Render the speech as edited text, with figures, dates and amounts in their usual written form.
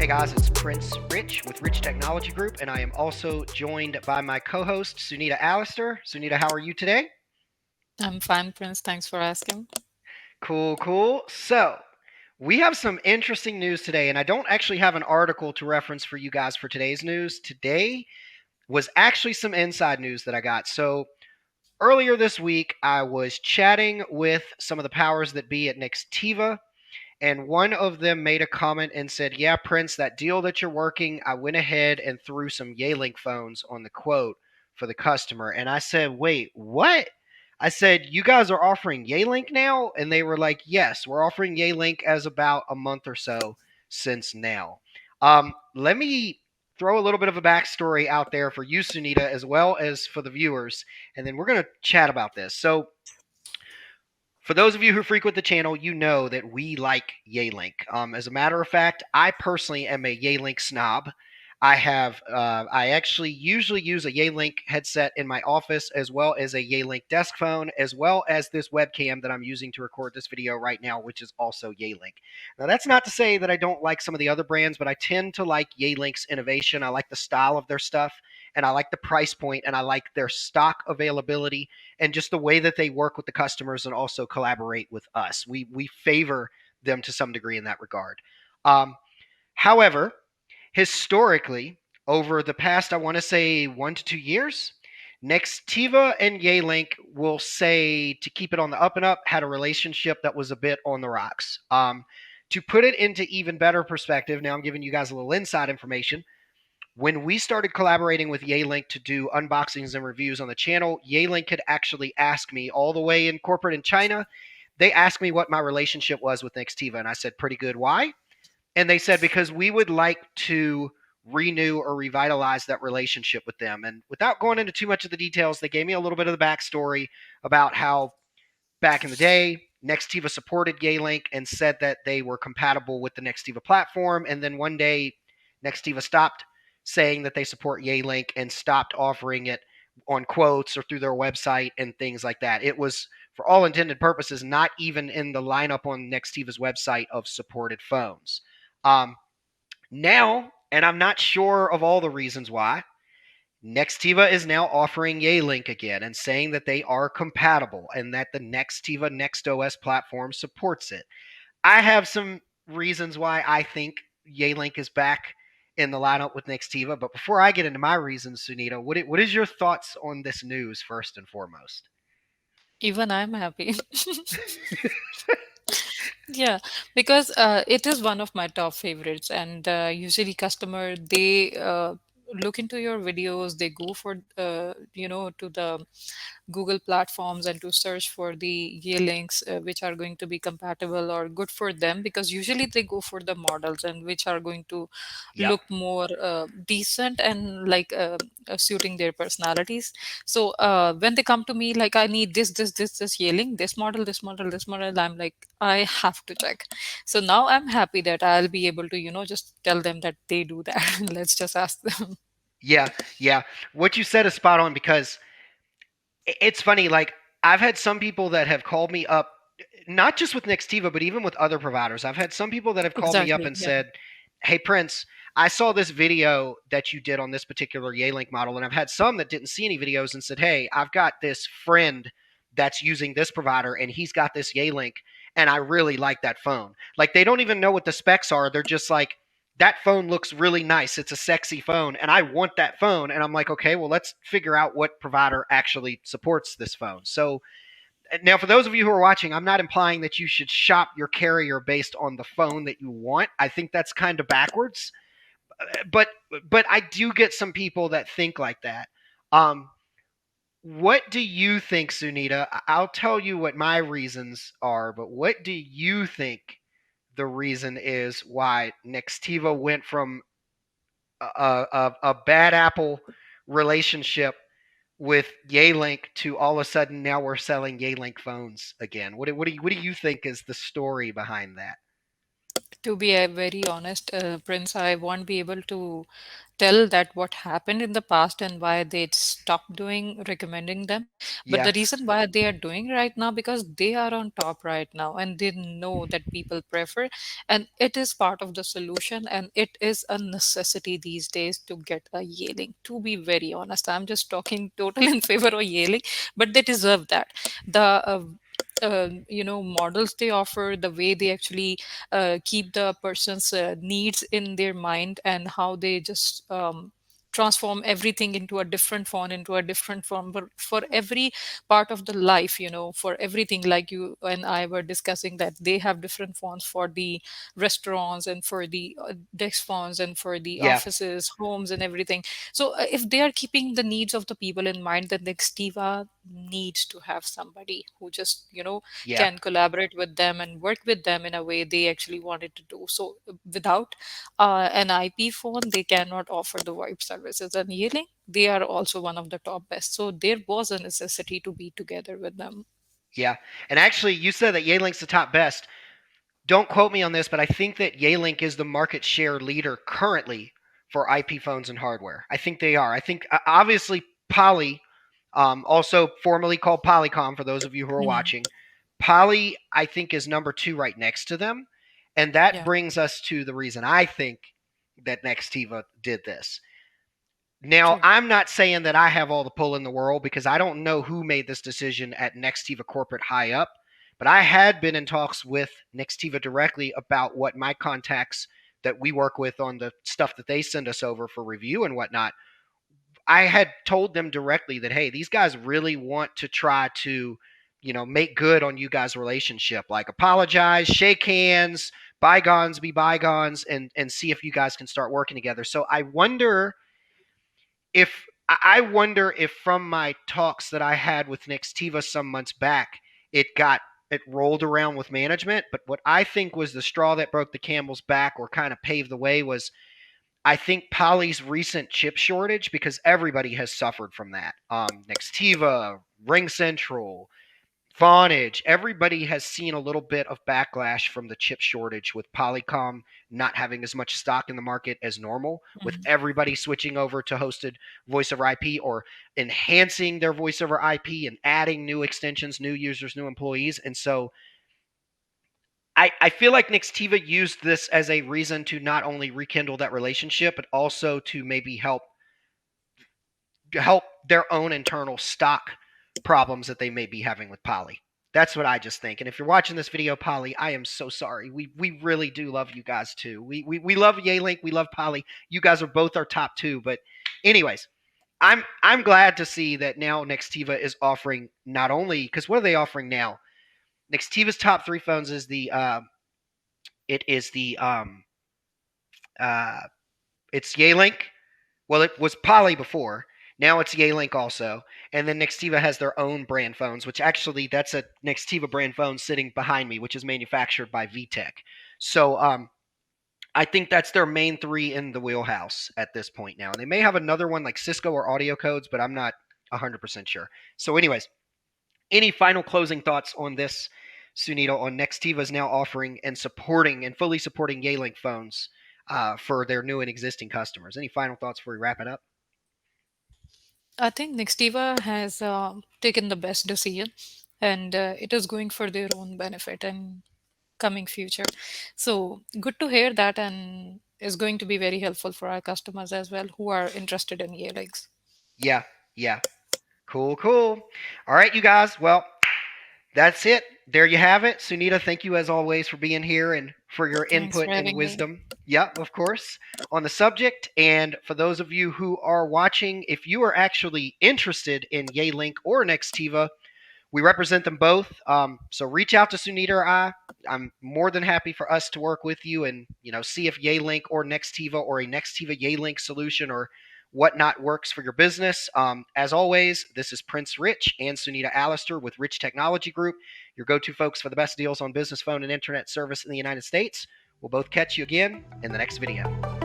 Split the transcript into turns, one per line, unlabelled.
Hey guys, it's Prince Rich with Rich Technology Group, and I am also joined by my co-host Sunita Allister. Sunita, how are you today?
I'm fine, Prince. Thanks for asking.
Cool, cool. So, we have some interesting news today, and I don't actually have an article to reference for you guys for today's news. Today was actually some inside news that I got. So, earlier this week, I was chatting with some of the powers that be at Nextiva, and one of them made a comment and said, "Yeah, Prince, that deal that you're working, I went ahead and threw some Yealink phones on the quote for the customer." And I said, "Wait, what?" I said, "You guys are offering Yealink now?" And they were like, "Yes, we're offering Yealink as about a month or so since now." Let me throw a little bit of a backstory out there for you, Sunita, as well as for the viewers, and then we're going to chat about this. So, for those of you who frequent the channel, you know that we like Yealink. As a matter of fact, I personally am a Yealink snob. I actually usually use a Yealink headset in my office, as well as a Yealink desk phone, as well as this webcam that I'm using to record this video right now, which is also Yealink. Now, that's not to say that I don't like some of the other brands, but I tend to like Yealink's innovation. I like the style of their stuff, and I like the price point, and I like their stock availability and just the way that they work with the customers and also collaborate with us. We favor them to some degree in that regard. Um, However, historically, over the past, I want to say 1 to 2 years, Nextiva and Yealink will say, to keep it on the up and up, had a relationship that was a bit on the rocks. To put it into even better perspective, now I'm giving you guys a little inside information. When we started collaborating with Yealink to do unboxings and reviews on the channel, Yealink had actually asked me all the way in corporate in China. They asked me what my relationship was with Nextiva, and I said, pretty good. Why? And they said, because we would like to renew or revitalize that relationship with them. And without going into too much of the details, they gave me a little bit of the backstory about how back in the day, Nextiva supported Yealink and said that they were compatible with the Nextiva platform. And then one day, Nextiva stopped saying that they support Yealink and stopped offering it on quotes or through their website and things like that. It was, for all intended purposes, not even in the lineup on Nextiva's website of supported phones. Um, Now, and I'm not sure of all the reasons why, Nextiva is now offering Yealink again and saying that they are compatible and that the Nextiva NextOS platform supports it. I have some reasons why I think Yealink is back in the lineup with Nextiva, but before I get into my reasons, Sunita, what is your thoughts on this news first and foremost?
Even I'm happy. Yeah, because it is one of my top favorites, and usually customer they look into your videos, they go for to the Google platforms and to search for the year links which are going to be compatible or good for them, because usually they go for the models and which are going to
Yep.
look more decent and like suiting their personalities. So when they come to me like I need this yelling, this model, I'm like I have to check. So now I'm happy that I'll be able to just tell them that they do that. Let's just ask them.
Yeah, yeah. What you said is spot on because it's funny. Like, I've had some people that have called me up, not just with Nextiva, but even with other providers. I've had some people that have called me up
Exactly.
and
Yeah.
said, "Hey, Prince, I saw this video that you did on this particular Yealink model," and I've had some that didn't see any videos and said, "Hey, I've got this friend that's using this provider, and he's got this Yealink, and I really like that phone." Like, they don't even know what the specs are. They're just like, "That phone looks really nice. It's a sexy phone, and I want that phone." And I'm like, "Okay, well, let's figure out what provider actually supports this phone." So now, for those of you who are watching, I'm not implying that you should shop your carrier based on the phone that you want. I think that's kind of backwards. But but I do get some people that think like that. Um, what do you think, Sunita? I'll tell you what my reasons are, but what do you think the reason is why Nextiva went from a bad apple relationship with Yealink to all of a sudden now we're selling Yealink phones again? What do you think is the story behind that?
To be very honest, Prince, I won't be able to tell that what happened in the past and why they stopped doing recommending them. But
Yeah,
the reason why they are doing right now, because they are on top right now and they know that people prefer, and it is part of the solution, and it is a necessity these days to get a Yealing. To be very honest, I'm just talking total in favor of Yealing, but they deserve that. The models they offer, the way they actually keep the person's needs in their mind, and how they just transform everything into a different font, into a different form for every part of the life, for everything. Like you and I were discussing, that they have different fonts for the restaurants and for the desk fonts and for the
yeah,
offices, homes, and everything. So if they are keeping the needs of the people in mind, then Nextiva needs to have somebody who just
yeah.
can collaborate with them and work with them in a way they actually wanted to do. So without an IP phone, they cannot offer the VoIP services. And Yealing, they are also one of the top best. So there was a necessity to be together with them.
Yeah. And actually, you said that Yealink's the top best. Don't quote me on this, but I think that Yealink is the market share leader currently for IP phones and hardware. I think they are. I think obviously Poly, also formerly called Polycom for those of you who are
Mhm.
watching, Poly I think is number two right next to them, and that
Yeah,
brings us to the reason I think that Nextiva did this. Now,
true.
I'm not saying that I have all the pull in the world because I don't know who made this decision at Nextiva corporate high up, but I had been in talks with Nextiva directly about what my contacts that we work with on the stuff that they send us over for review and whatnot. I had told them directly that, hey, these guys really want to try to, make good on you guys' relationship. Like apologize, shake hands, bygones be bygones, and see if you guys can start working together. So I wonder if from my talks that I had with Nextiva some months back, it rolled around with management. But what I think was the straw that broke the camel's back or kind of paved the way was I think Poly's recent chip shortage because everybody has suffered from that. Nextiva, Ring Central, Vonage, everybody has seen a little bit of backlash from the chip shortage with Polycom not having as much stock in the market as normal, with
Mhm.
everybody switching over to hosted voice over IP or enhancing their voice over IP and adding new extensions, new users, new employees. And so I feel like Nextiva used this as a reason to not only rekindle that relationship, but also to maybe help their own internal stock problems that they may be having with Poly. That's what I just think. And if you're watching this video, Poly, I am so sorry. We really do love you guys too. We love Yealink, we love Poly. You guys are both our top two. But anyways, I'm glad to see that now Nextiva is offering not only because what are they offering now? Nextiva's top three phones is the it is the uh it's Yealink. Well, it was Poly before. Now it's Yealink also. And then Nextiva has their own brand phones, which actually that's a Nextiva brand phone sitting behind me, which is manufactured by VTech. So I think that's their main three in the wheelhouse at this point now. And they may have another one like Cisco or Audio Codes, but I'm not 100% sure. So, anyways, any final closing thoughts on this, Sunita, on Nextiva is now offering and supporting and fully supporting Yealink phones for their new and existing customers? Any final thoughts before we wrap it up?
I think Nextiva has taken the best decision, and it is going for their own benefit and coming future. So good to hear that, and is going to be very helpful for our customers as well who are interested in earrings.
Yeah, yeah. Cool, cool. All right, you guys. Well, that's it. There you have it. Sunita, thank you as always for being here and for your
Thanks
input
for
and
having me.
wisdom. Yeah, of course, on the subject. And for those of you who are watching, if you are actually interested in Yealink or Nextiva, we represent them both. So reach out to Sunita or I. I'm more than happy for us to work with you and see if Yealink or Nextiva or a Nextiva Yealink solution or whatnot works for your business. As always, this is Prince Rich and Sunita Allister with Rich Technology Group, your go-to folks for the best deals on business phone and internet service in the United States. We'll both catch you again in the next video.